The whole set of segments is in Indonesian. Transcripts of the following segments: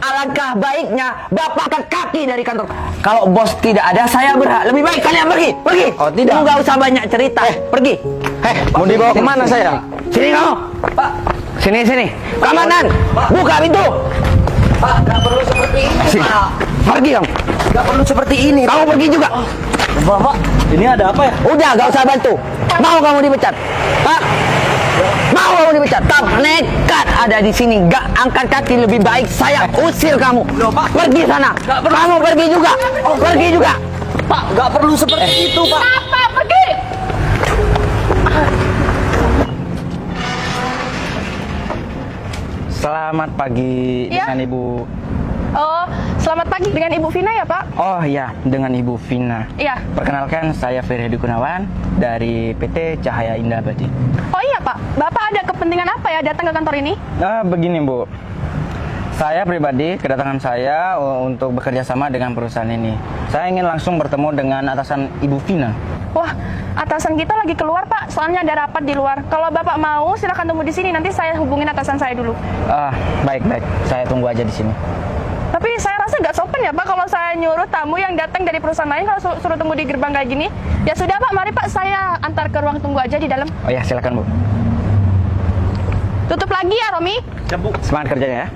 Alangkah baiknya Bapak angkat kaki dari kantor. Kalau bos tidak ada, saya berhak. Lebih baik kalian pergi, pergi. Oh, tidak. Nggak usah banyak cerita. Pergi. Mau dibawa kemana saya? Sini kamu. Pak. Sini, sini. Komandan, buka pintu. Pak, nggak perlu seperti ini, Sini. Pak. Pergi kamu. Nggak perlu seperti ini. Kamu pergi juga. Bapak, ini ada apa ya? Udah, gak usah bantu. Mau kamu dipecat? Hah? Mau kamu dipecat? Tak nekat ada di sini. Gak angkat kaki, lebih baik saya usir kamu. Loh, Pak. Pergi sana. Kamu pergi juga. Pergi juga. Pak, nggak perlu seperti itu, Pak. Pak, pergi. Selamat pagi Ya. dengan Ibu. Oh, selamat pagi dengan Ibu Vina ya, Pak? Oh ya, dengan Ibu Vina. Iya. Perkenalkan, saya Ferry Gunawan dari PT Cahaya Indah Abadi. Oh iya, Pak. Bapak ada kepentingan apa ya datang ke kantor ini? Begini Bu, saya pribadi kedatangan saya untuk bekerja sama dengan perusahaan ini. Saya ingin langsung bertemu dengan atasan Ibu Vina. Wah, atasan kita lagi keluar, Pak. Soalnya ada rapat di luar. Kalau Bapak mau, silakan tunggu di sini. Nanti saya hubungin atasan saya dulu. Baik, saya tunggu aja di sini. Tapi saya rasa nggak sopan ya, Pak, kalau saya nyuruh tamu yang datang dari perusahaan lain kalau suruh tunggu di gerbang kayak gini. Ya sudah, Pak. Mari, Pak. Saya antar ke ruang tunggu aja di dalam. Oh ya, silakan Bu. Tutup lagi ya, Romi. Semangat kerjanya ya.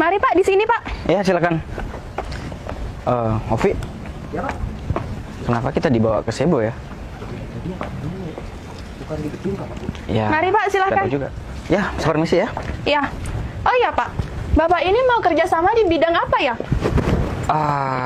Mari, Pak. Di sini, Pak. Ya, silakan. Ovi. Ya, Pak. Kenapa kita dibawa ke Sebo ya? Bukan di gedung, Pak. Ya. Mari, Pak, silakan. Saya tahu juga. Ya, saya permisi ya. Iya. Oh iya, Pak. Bapak ini mau kerjasama di bidang apa ya?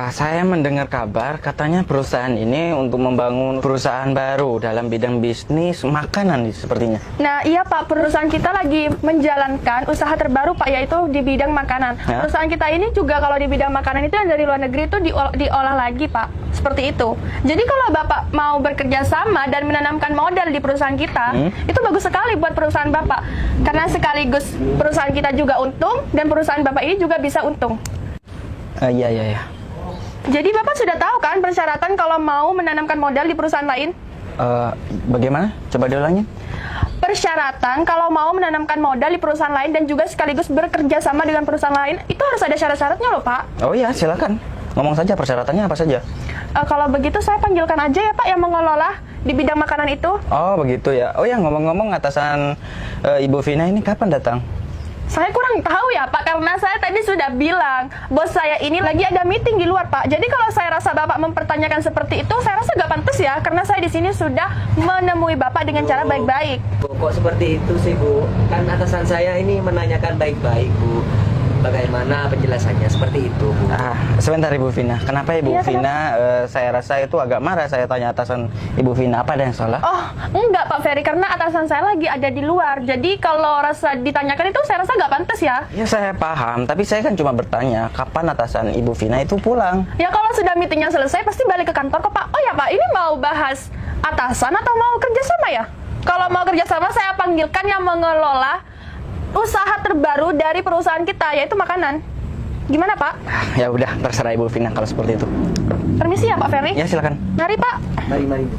Saya mendengar kabar katanya perusahaan ini untuk membangun perusahaan baru dalam bidang bisnis makanan sepertinya. Nah, iya Pak, perusahaan kita lagi menjalankan usaha terbaru Pak, yaitu di bidang makanan. Ya. Perusahaan kita ini juga kalau di bidang makanan itu yang dari luar negeri itu diolah lagi Pak, seperti itu. Jadi kalau Bapak mau bekerja sama dan menanamkan modal di perusahaan kita, itu bagus sekali buat perusahaan Bapak. Karena sekaligus perusahaan kita juga untung dan perusahaan Bapak ini juga bisa untung. Iya. Jadi Bapak sudah tahu kan persyaratan kalau mau menanamkan modal di perusahaan lain? Bagaimana? Coba diulangi. Persyaratan kalau mau menanamkan modal di perusahaan lain dan juga sekaligus bekerja sama dengan perusahaan lain, itu harus ada syarat-syaratnya loh Pak. Oh iya, silakan. Ngomong saja persyaratannya apa saja. Kalau begitu saya panggilkan aja ya Pak yang mengelola di bidang makanan itu. Oh begitu ya. Oh ya, ngomong-ngomong atasan Ibu Vina ini kapan datang? Saya kurang tahu ya Pak, karena saya tadi sudah bilang bos saya ini lagi ada meeting di luar Pak. Jadi kalau saya rasa Bapak mempertanyakan seperti itu, saya rasa gak pantas ya, karena saya di sini sudah menemui Bapak dengan cara baik-baik. Bu, kok seperti itu sih, Bu? Kan atasan saya ini menanyakan baik-baik, Bu. Bagaimana penjelasannya seperti itu, Bu? Sebentar Ibu Vina. Kenapa Ibu Iya, Vina? Saya rasa itu agak marah saya tanya atasan Ibu Vina. Apa ada yang salah? Oh, enggak Pak Ferry, karena atasan saya lagi ada di luar. Jadi kalau rasa ditanyakan itu saya rasa nggak pantas ya. Ya saya paham, tapi saya kan cuma bertanya kapan atasan Ibu Vina itu pulang. Ya kalau sudah meetingnya selesai pasti balik ke kantor kok Pak. Oh ya Pak, ini mau bahas atasan atau mau kerjasama ya? Kalau mau kerjasama saya panggilkan yang mengelola usaha terbaru dari perusahaan kita, yaitu makanan. Gimana Pak? Ya udah, terserah Ibu Vina kalau seperti itu. Permisi ya Pak Ferry. Ya silakan. Mari Pak. Mari, Bu.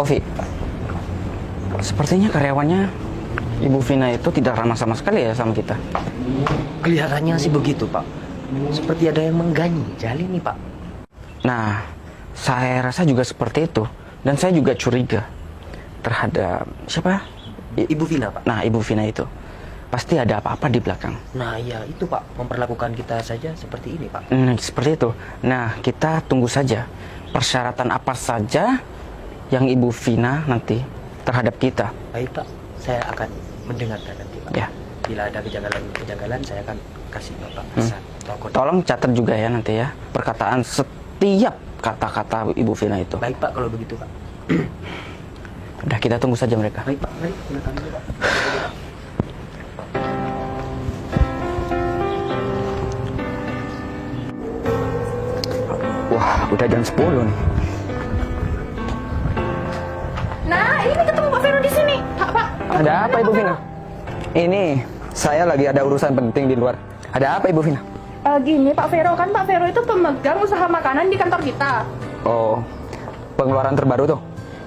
Ovi, sepertinya karyawannya Ibu Vina itu tidak ramah sama sekali ya sama kita. Kelihatannya sih begitu, Pak. Seperti ada yang mengganjali nih, Pak. Nah, saya rasa juga seperti itu. Dan saya juga curiga terhadap siapa? Ibu Vina, Pak. Nah, Ibu Vina itu pasti ada apa-apa di belakang. Nah, iya itu, Pak. Memperlakukan kita saja seperti ini, Pak. Seperti itu. Nah, kita tunggu saja persyaratan apa saja yang Ibu Vina nanti terhadap kita. Baik, Pak. Saya akan mendengarkan nanti, Pak. Ya. Bila ada kejanggalan, saya akan kasih Bapak pesan. Tolong catat juga ya nanti ya perkataan setiap kata-kata Ibu Vina itu. Baik, Pak, kalau begitu, Pak. Udah, kita tunggu saja mereka. Baik, Pak. Baik, silakan dulu, Pak. Wah, udah jam 10 nih. Nah, ini ketemu Pak Vero di sini. Pak. Ada apa Ibu Vina? Ini saya lagi ada urusan penting di luar. Ada apa Ibu Vina? Gini Pak Vero, kan Pak Vero itu pemegang usaha makanan di kantor kita. Oh, pengeluaran terbaru tuh?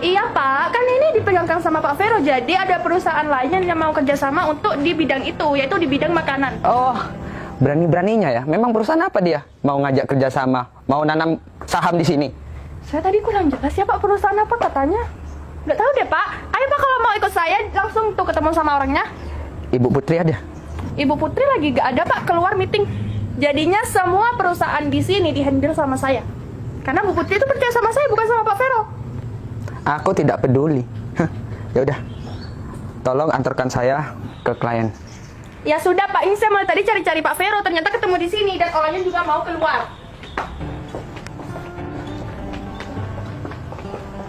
Iya Pak, kan ini dipegangkan sama Pak Vero. Jadi ada perusahaan lain yang mau kerjasama untuk di bidang itu, yaitu di bidang makanan. Oh, berani-beraninya ya. Memang perusahaan apa dia? Mau ngajak kerjasama, mau nanam saham di sini? Saya tadi kurang jelas ya Pak, perusahaan apa katanya? Nggak tahu deh Pak. Ayo Pak, kalau mau ikut saya langsung tuh ketemu sama orangnya. Ibu Putri ada? Ibu Putri lagi nggak ada Pak, keluar meeting. Jadinya semua perusahaan di sini dihandle sama saya. Karena Bu Putri itu percaya sama saya, bukan sama Pak Vero. Aku tidak peduli. Ya udah, tolong antarkan saya ke klien. Ya sudah Pak, ini saya mulai tadi cari-cari Pak Vero, ternyata ketemu di sini dan orangnya juga mau keluar.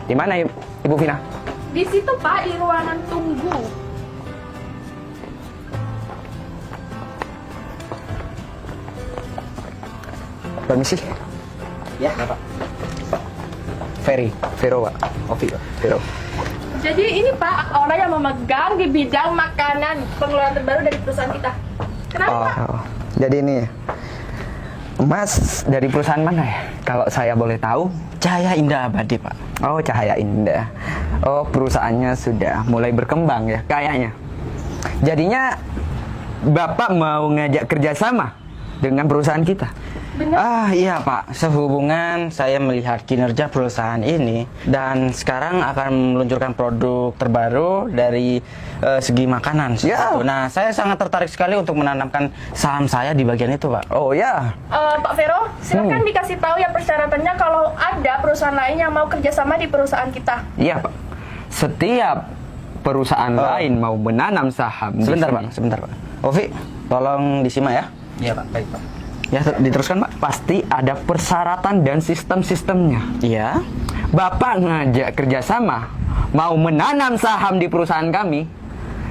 Di mana Ibu Vina? Di situ Pak, di ruangan tunggu. Permisi. Ya, Bapak. Vero Pak. Ovi, Vero. Jadi ini Pak, orang yang memegang di bidang makanan pengeluaran terbaru dari perusahaan kita. Kenapa Pak? Oh, jadi ini Mas dari perusahaan mana ya? Kalau saya boleh tahu. Cahaya Indah Abadi, Pak. Oh, Cahaya Indah. Oh, perusahaannya sudah mulai berkembang ya kayaknya. Jadinya Bapak mau ngajak kerjasama dengan perusahaan kita? Benar. Iya Pak, sehubungan saya melihat kinerja perusahaan ini dan sekarang akan meluncurkan produk terbaru dari segi makanan. Ya. Nah, saya sangat tertarik sekali untuk menanamkan saham saya di bagian itu, Pak. Oh ya. Pak Vero, silakan dikasih tahu ya persyaratannya kalau ada perusahaan lain yang mau kerjasama di perusahaan kita. Iya Pak. Setiap perusahaan lain mau menanam saham. Sebentar, di Pak. sini, Sebentar, Pak. Ovi, tolong disimak ya. Iya, Pak. Baik, Pak. Ya, diteruskan, Pak. pasti ada persyaratan dan sistem-sistemnya. Iya. Bapak ngajak kerjasama, mau menanam saham di perusahaan kami.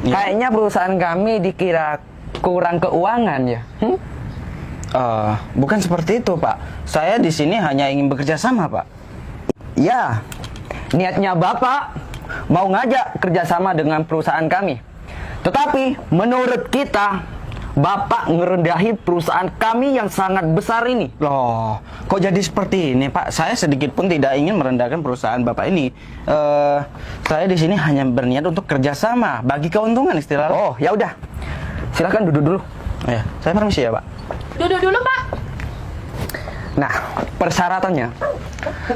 Iya. Kayaknya perusahaan kami dikira kurang keuangan ya. Bukan seperti itu, Pak. Saya di sini hanya ingin bekerja sama, Pak. Ya, niatnya Bapak mau ngajak kerjasama dengan perusahaan kami. Tetapi menurut kita, Bapak ngerendahi perusahaan kami yang sangat besar ini. Loh, kok jadi seperti ini, Pak? Saya sedikit pun tidak ingin merendahkan perusahaan Bapak ini. Saya di sini hanya berniat untuk kerjasama, bagi keuntungan istilahnya. Oh, ya udah. Silakan duduk dulu. Ya, saya permisi ya, Pak. Duduk dulu Pak. Nah, persyaratannya,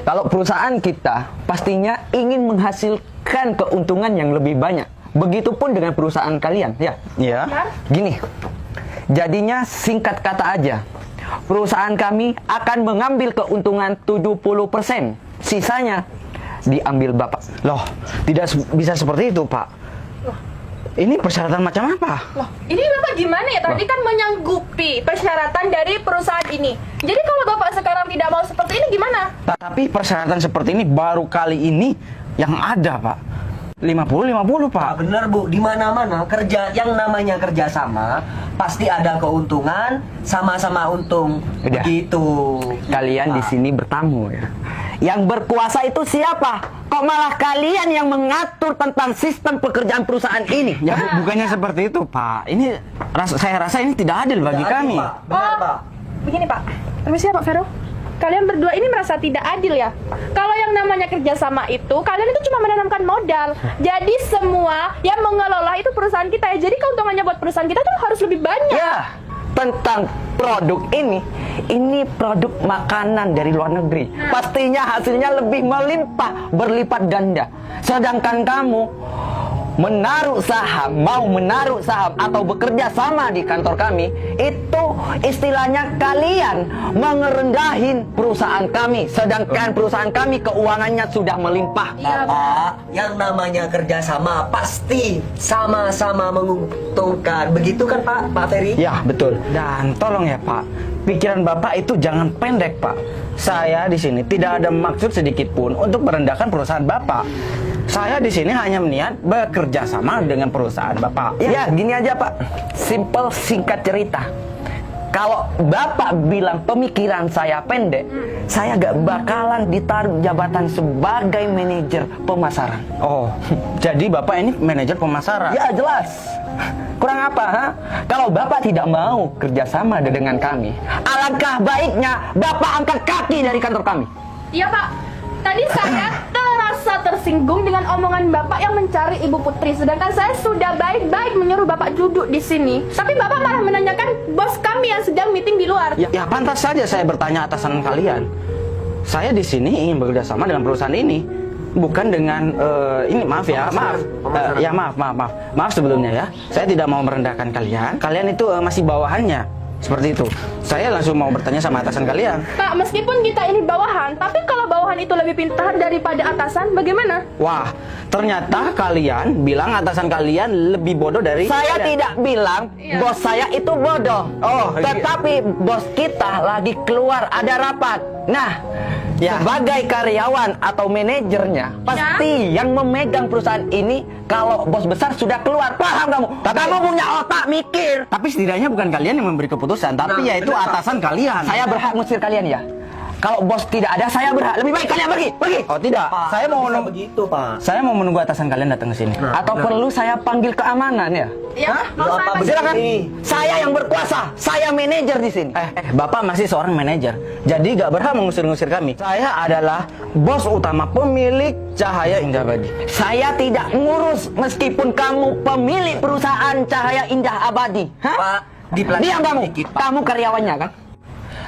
kalau perusahaan kita pastinya ingin menghasilkan keuntungan yang lebih banyak. Begitupun dengan perusahaan kalian, ya. Iya. Benar? Gini, jadinya singkat kata aja, perusahaan kami akan mengambil keuntungan 70%. Sisanya diambil Bapak. Loh, tidak bisa seperti itu, Pak. Ini persyaratan macam apa? Loh, ini Bapak gimana ya? Tadi kan menyanggupi persyaratan dari perusahaan ini. Jadi kalau Bapak sekarang tidak mau seperti ini gimana? Tapi persyaratan seperti ini baru kali ini yang ada, Pak. 50-50, Pak. Bener Bu, di mana-mana kerja yang namanya kerjasama pasti ada keuntungan, sama-sama untung. Udah. Begitu. Kalian di sini bertamu ya. Yang berkuasa itu siapa? Kok malah kalian yang mengatur tentang sistem pekerjaan perusahaan ini? Ya, bukannya seperti itu, Pak. Ini saya rasa ini tidak adil bagi Tidak kami. adil, Pak. Benar, Pak. Begini Pak, permisi ya Pak Vero. Kalian berdua ini merasa tidak adil ya? Kalau yang namanya kerjasama itu, kalian itu cuma menanamkan modal. Jadi semua yang mengelola itu perusahaan kita ya. Jadi keuntungannya buat perusahaan kita tuh harus lebih banyak. Ya, tentang produk ini produk makanan dari luar negeri. Pastinya hasilnya lebih melimpah, berlipat ganda. Sedangkan kamu mau menaruh saham atau bekerja sama di kantor kami, itu istilahnya kalian mengerendahin perusahaan kami. Sedangkan perusahaan kami keuangannya sudah melimpah. Iya, Pak, yang namanya kerjasama pasti sama-sama menguntungkan. Begitu kan Pak Ferry? Ya, betul. Dan tolong ya, Pak. Pikiran Bapak itu jangan pendek, Pak. Saya di sini tidak ada maksud sedikit pun untuk merendahkan perusahaan Bapak. Saya di sini hanya niat bekerja sama dengan perusahaan Bapak. Ya, gini aja Pak. Simple, singkat cerita. Kalau Bapak bilang pemikiran saya pendek, saya gak bakalan ditaruh jabatan sebagai manajer pemasaran. Oh, jadi Bapak ini manajer pemasaran? Ya jelas. Kurang apa, ha? Kalau Bapak tidak mau kerjasama dengan kami, alangkah baiknya Bapak angkat kaki dari kantor kami. Iya Pak. Tadi saya terasa tersinggung dengan omongan Bapak yang mencari Ibu Putri, sedangkan saya sudah baik-baik menyuruh Bapak duduk di sini. Tapi Bapak malah menanyakan bos kami yang sedang meeting di luar. Ya pantas saja saya bertanya atasan kalian. Saya di sini ingin bekerja sama dengan perusahaan ini, bukan dengan ini maaf ya, maaf sebelumnya ya. Saya tidak mau merendahkan kalian. Kalian itu masih bawahannya. Seperti itu. Saya langsung mau bertanya sama atasan kalian. Pak, meskipun kita ini bawahan, tapi kalau bawahan itu lebih pintar daripada atasan, bagaimana? Wah, ternyata kalian bilang atasan kalian lebih bodoh dari Saya tidak bilang Iya. bos saya itu bodoh. Oh, iya. Tetapi bos kita lagi keluar ada rapat. Nah, Ya. sebagai karyawan atau manajernya, pasti yang memegang perusahaan ini kalau bos besar sudah keluar. Paham kamu? Kamu punya otak mikir. Tapi setidaknya bukan kalian yang memberi keputusan, tapi Nah, yaitu benar, Pak. atasan kalian. Saya berhak ngusir kalian ya. Kalau bos tidak ada, saya berhak. Lebih baik kalian pergi, pergi. Oh tidak, saya mau bisa menunggu. begitu, Pak. Saya mau menunggu atasan kalian datang ke sini. Atau perlu saya panggil keamanan ya? Ya, mau Lu saya apa panggil. Silakan. begini? Saya yang berkuasa. Saya manajer di sini. Bapak masih seorang manajer, jadi gak berhak mengusir-ngusir kami. Saya adalah bos utama pemilik Cahaya Indah Abadi. Saya tidak ngurus meskipun kamu pemilik perusahaan Cahaya Indah Abadi. Hah? Pak, dipelan- Diam kamu. dikit, Pak. Kamu karyawannya kan?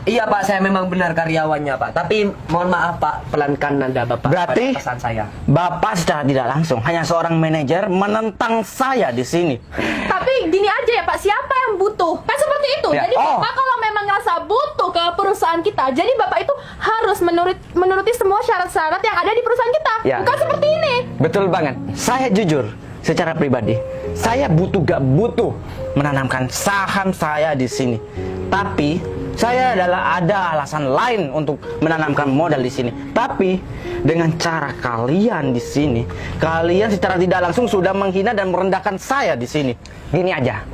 Iya Pak, saya memang benar karyawannya Pak. Tapi mohon maaf Pak, pelankan nada Bapak Berarti- pada pesan saya. Bapak secara tidak langsung hanya seorang manajer menentang saya di sini. Tapi gini aja ya Pak, siapa yang butuh? Kan seperti itu. Ya. Jadi Oh. Bapak kalau memang ngerasa butuh ke perusahaan kita, jadi Bapak itu harus menuruti semua syarat-syarat yang ada di perusahaan kita. Ya. Bukan seperti ini. Betul banget. Saya jujur, secara pribadi, saya gak butuh menanamkan saham saya di sini. Tapi saya ada alasan lain untuk menanamkan modal di sini. Tapi dengan cara kalian di sini, kalian secara tidak langsung sudah menghina dan merendahkan saya di sini. Gini aja.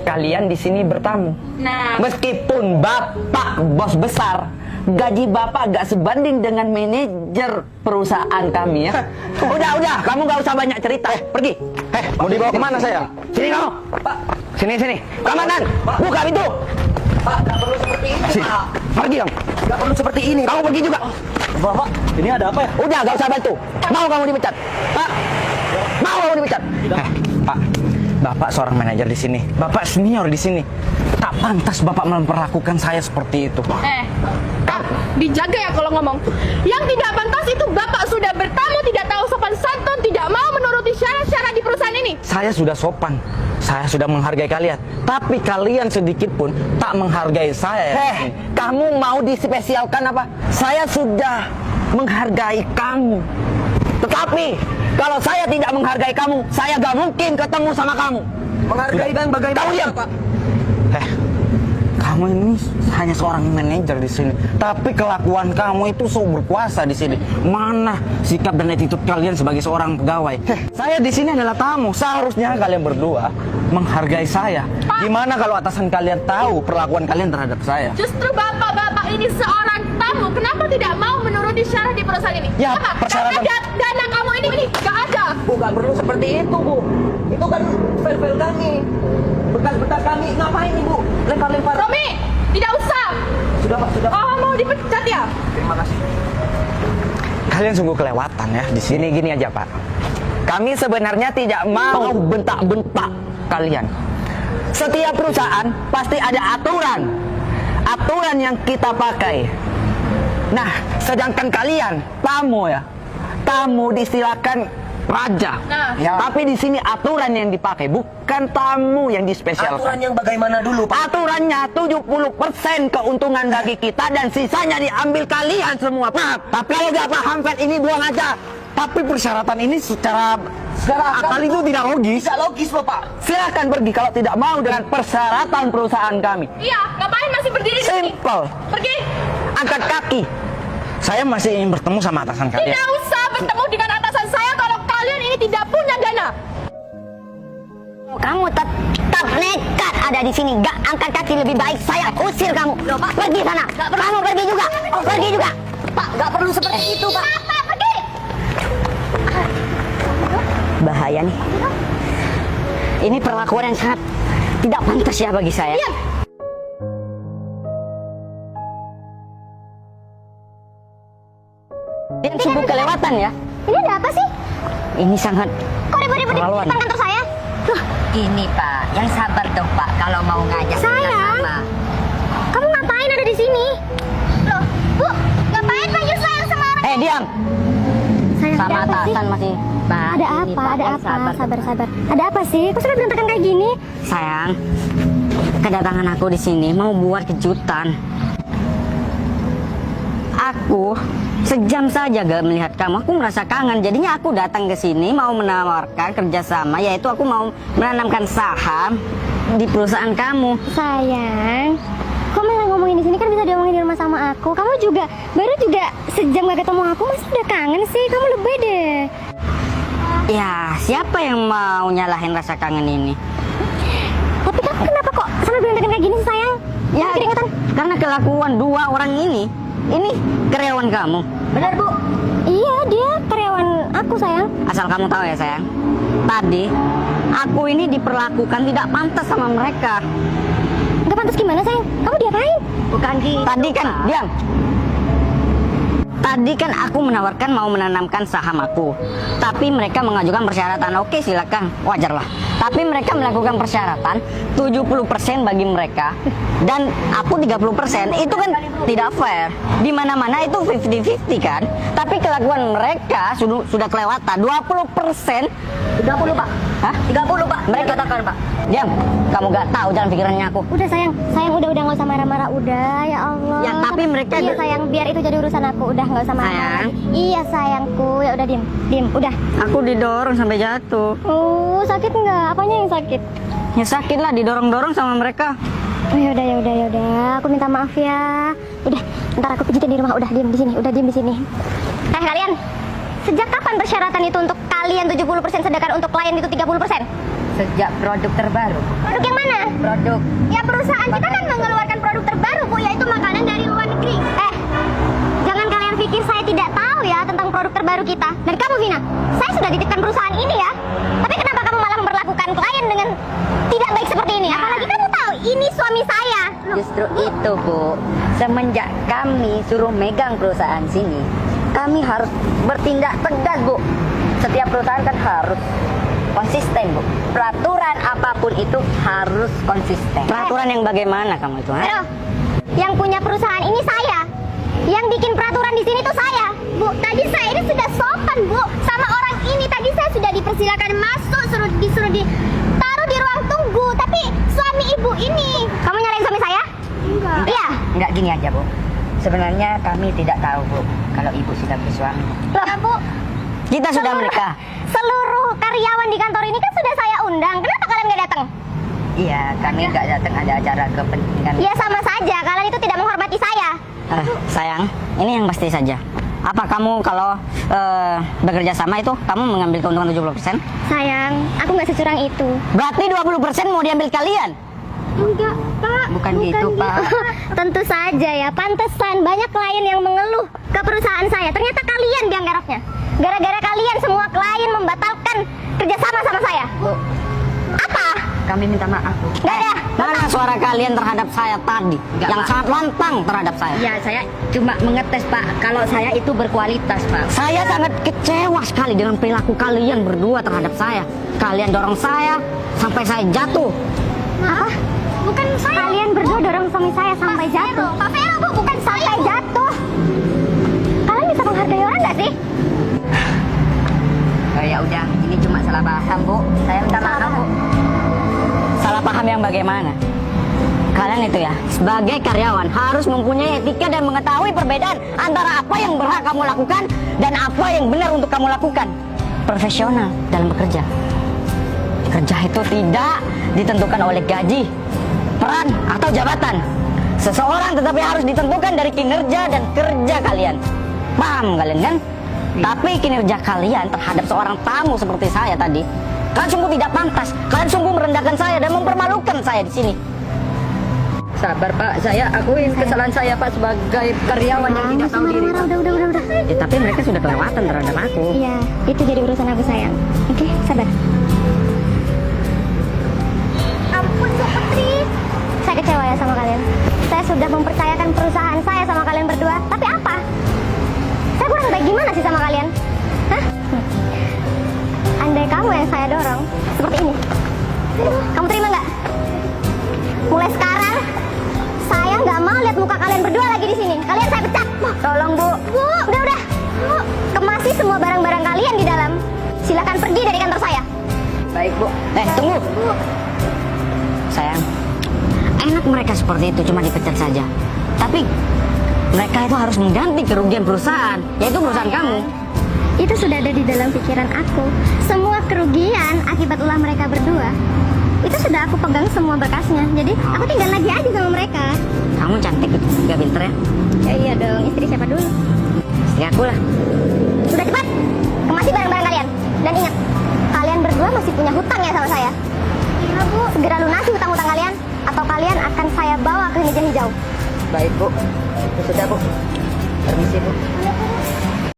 Kalian di sini bertamu. Nah, Meskipun Bapak bos besar, gaji Bapak gak sebanding dengan manajer perusahaan kami ya. Udah, kamu gak usah banyak cerita. Pergi. Mau dibawa kemana saya? Sini kamu. Pak, Sini. Komandan, buka pintu. Pak, nggak perlu seperti ini Sini. Pak. Pergi kamu. Nggak perlu seperti ini. Kamu pergi juga. Bapak, ini ada apa ya? Udah, gak usah bantu. Mau kamu dipecat? Pak, mau kamu dipecat? Pak, Bapak seorang manajer di sini. Bapak senior di sini. Tak pantas Bapak memperlakukan saya seperti itu. Kak, dijaga ya kalau ngomong. Yang tidak pantas itu Bapak sudah bertamu, tidak tahu sopan santun, tidak mau menuruti syarat-syarat di perusahaan ini. Saya sudah sopan. Saya sudah menghargai kalian. Tapi kalian sedikit pun tak menghargai saya. Kamu mau dispesialkan apa? Saya sudah menghargai kamu. Tetapi kalau saya tidak menghargai kamu, saya gak mungkin ketemu sama kamu. Menghargai dan bagaimana Kamu diam. Pak? Kamu ini hanya seorang manajer di sini, tapi kelakuan kamu itu so berkuasa di sini. Mana sikap dan attitude kalian sebagai seorang pegawai? Saya di sini adalah tamu. Seharusnya kalian berdua menghargai saya. Gimana kalau atasan kalian tahu perlakuan kalian terhadap saya? Justru Bapak-bapak ini seorang tamu. Kenapa tidak mau menuruti syarat di perusahaan ini? Ya, Kenapa? persyaratan- Karena dana kamu ini gak ada. Bu, nggak perlu seperti itu Bu. Itu kan file-file kami. Bekas-bekas kami. Ngapain Ibu? Lempar-lempar. Romi, tidak usah. Sudah Pak, sudah. Oh, mau dipecat ya? Terima kasih. Kalian sungguh kelewatan ya di sini. Gini aja Pak. Kami sebenarnya tidak mau bentak-bentak kalian. Setiap perusahaan pasti ada aturan. Aturan yang kita pakai. Nah, sedangkan kalian tamu ya. Tamu disilakan raja. Nah. Ya. Tapi di sini aturan yang dipakai, bukan tamu yang dispesialkan. Aturan yang bagaimana dulu Pak? Aturannya 70% keuntungan bagi kita dan sisanya diambil kalian semua. Paham? Tapi kalau nggak paham, Fed, ini buang aja. Tapi persyaratan ini secara akal itu tidak logis. Tidak logis Bapak. Silahkan pergi kalau tidak mau dengan persyaratan perusahaan kami. Iya, ngapain masih berdiri di sini? Simple. Pergi. Angkat kaki. Saya masih ingin bertemu sama atasan kalian. Tidak usah bertemu dengan atasan saya kalau kalian ini tidak punya dana. Kamu tetap nekat ada di sini, gak angkat kaki, lebih baik saya usir kamu. Pergi sana. Kamu pergi juga. Pergi juga. Pak, nggak perlu seperti itu Pak. Pak, pergi. Bahaya nih. Ini perlakuan yang sangat tidak pantas ya bagi saya. Diam. Yang sibuk kelewatan ya. Ini ada apa sih? Ini sangat Kok ribut-ribut di Keterlaluan. depan kantor saya? Loh, Ini Pak, yang sabar dong Pak kalau mau ngajak Sayang. kerjasama. kamu ngapain ada di sini? Loh, Bu, ngapain panggil sayang sama orang? diam. Sayang, Sama ada apa sih? atasan masih. Pak, Ada ini, apa? Pak, Ada yang apa? sabar. Sabar. Ada apa sih? Kok sudah berantakan kayak gini? Sayang, kedatangan aku di sini mau buat kejutan. Aku sejam saja gak melihat kamu, aku merasa kangen. Jadinya aku datang ke sini mau menawarkan kerjasama, yaitu aku mau menanamkan saham di perusahaan kamu. Sayang, kok malah ngomongin di sini, kan bisa diomongin di rumah sama aku. Kamu juga baru sejam gak ketemu aku, masih udah kangen sih? Kamu lebih deh. Ya, siapa yang mau nyalahin rasa kangen ini? Tapi kamu kenapa kok sampai berantakan kayak gini sih, sayang? Ya, Kamu keringetan. karena kelakuan dua orang ini. Ini karyawan kamu. Benar, Bu. Iya, dia karyawan aku, sayang. Asal kamu tahu ya sayang, tadi aku ini diperlakukan tidak pantas sama mereka. Gak pantas gimana, sayang? Kamu diapain? Bukan gitu. Tadi kan, Pak. diam. Tadi kan aku menawarkan mau menanamkan saham aku, tapi mereka mengajukan persyaratan. Oke, silakan, wajar lah. Tapi mereka melakukan persyaratan 70% bagi mereka dan aku 30%. Itu kan tidak fair. Di mana-mana itu 50-50 kan. Tapi kelakuan mereka sudah kelewatan 20%. 30 Pak. Hah? 30 Pak. Mereka katakan Pak. Diam, kamu gak tahu jalan pikirannya aku. Udah, sayang. Sayang, udah nggak usah marah-marah. Udah, ya Allah. Ya, tapi mereka Iya, sayang, biar itu jadi urusan aku. Udah, nggak usah marah. Sayang. Iya, sayangku. Ya udah, diem. Udah. Aku didorong sampai jatuh. Sakit nggak? Apanya yang sakit? Ya sakit lah, didorong-dorong sama mereka. Oh, ya udah. Aku minta maaf ya. Udah, ntar aku pijitin di rumah. Udah, diem di sini. Kalian, sejak kapan persyaratan itu untuk kalian 70%, sedangkan untuk klien itu 30%? Sejak produk terbaru. Produk yang mana? Produk Ya, perusahaan kita kan mengeluarkan produk terbaru, Bu, yaitu makanan dari luar negeri. Jangan kalian pikir saya tidak tahu ya tentang produk terbaru kita. Dan kamu, Vina, saya sudah titipkan perusahaan ini ya. Tapi kenapa kamu malah memperlakukan klien dengan tidak baik seperti ini? Apalagi kamu tahu, ini suami saya. Justru itu Bu, semenjak kami suruh megang perusahaan sini, kami harus bertindak tegas Bu. Setiap perusahaan kan harus konsisten Bu. Peraturan apapun itu harus konsisten. Peraturan yang bagaimana kamu itu? Ha? Aduh, yang punya perusahaan ini saya. Yang bikin peraturan di sini tuh saya. Bu, tadi saya ini sudah sopan, Bu, sama orang ini. Tadi saya sudah dipersilakan masuk, disuruh ditaruh di ruang tunggu. Tapi suami ibu ini, kamu nyalain suami saya? Enggak. Iya. Enggak, gini aja Bu. Sebenarnya kami tidak tahu Bu kalau ibu sudah bersuami. Loh, Bu, Kita sudah menikah. seluruh karyawan di kantor ini kan sudah saya undang. Kenapa kalian nggak datang? Iya, kami nggak datang, ada acara kepentingan. Ya sama saja, kalian itu tidak menghormati saya. Sayang, ini yang pasti saja. Apa kamu kalau bekerja sama itu kamu mengambil keuntungan 70%? Sayang, aku nggak securang itu. Berarti 20% mau diambil kalian? Enggak, Pak. Bukan gitu, Pak. Tentu saja ya, pantesan banyak klien yang mengeluh ke perusahaan saya. Ternyata kalian biang keroknya. Gara-gara kalian semua klien membatalkan kerjasama sama saya. Bu, Apa? kami minta maaf Bu. Nggak ada. Mana suara kalian terhadap saya tadi? Nggak, yang Pak. sangat lantang terhadap saya. Ya, saya cuma mengetes Pak, kalau saya itu berkualitas Pak. Saya sangat kecewa sekali dengan perilaku kalian berdua terhadap saya. Kalian dorong saya sampai saya jatuh. Apa? Bukan saya. Kalian berdua dorong suami saya sampai jatuh. Pak Vero, Bu, bukan saya jatuh. Kalian bisa menghargai orang nggak sih? Oh, ya udah, ini cuma salah paham Bu. Saya minta maaf Bu. Salah paham yang bagaimana? Kalian itu ya, sebagai karyawan harus mempunyai etika dan mengetahui perbedaan antara apa yang berhak kamu lakukan dan apa yang benar untuk kamu lakukan. Profesional dalam bekerja. Kerja itu tidak ditentukan oleh gaji, peran, atau jabatan. Seseorang tetapi harus ditentukan dari kinerja dan kerja kalian. Paham kalian kan? Tapi kinerja kalian terhadap seorang tamu seperti saya tadi, kalian sungguh tidak pantas. Kalian sungguh merendahkan saya dan mempermalukan saya di sini. Sabar Pak, saya akuin kesalahan saya Pak sebagai karyawan yang tidak tahu diri. Udah. Ya, tapi mereka sudah kelewatan terhadap aku. Iya, itu jadi urusan aku, sayang. Oke, sabar. Ampun, Bu Putri. Saya kecewa ya sama kalian. Saya sudah mempercayakan perusahaan saya sama kalian berdua. Tapi apa? Saya kurang orang baik gimana sih sama kalian? Hah? Andai kamu yang saya dorong seperti ini, kamu terima nggak? Mulai sekarang saya nggak mau lihat muka kalian berdua lagi di sini. Kalian saya pecat. Tolong Bu. Bu, udah. Bu, kemasi semua barang-barang kalian di dalam. Silakan pergi dari kantor saya. Baik Bu. Tunggu. Sayang, enak mereka seperti itu cuma dipecat saja. Tapi mereka itu harus mengganti kerugian perusahaan, yaitu perusahaan kamu. Itu sudah ada di dalam pikiran aku. Semua kerugian akibat ulah mereka berdua, itu sudah aku pegang semua berkasnya. Jadi aku tinggal lagi aja sama mereka. Kamu cantik, gak pinter ya? Ya iya dong, istri siapa dulu? Istri aku lah. Sudah cepat, kemasi barang-barang kalian. Dan ingat, kalian berdua masih punya hutang ya sama saya. Iya Bu, segera lunasi hutang-hutang kalian, atau kalian akan saya bawa ke meja hijau. Baik Bu. Sudah Bu. Permisi Bu.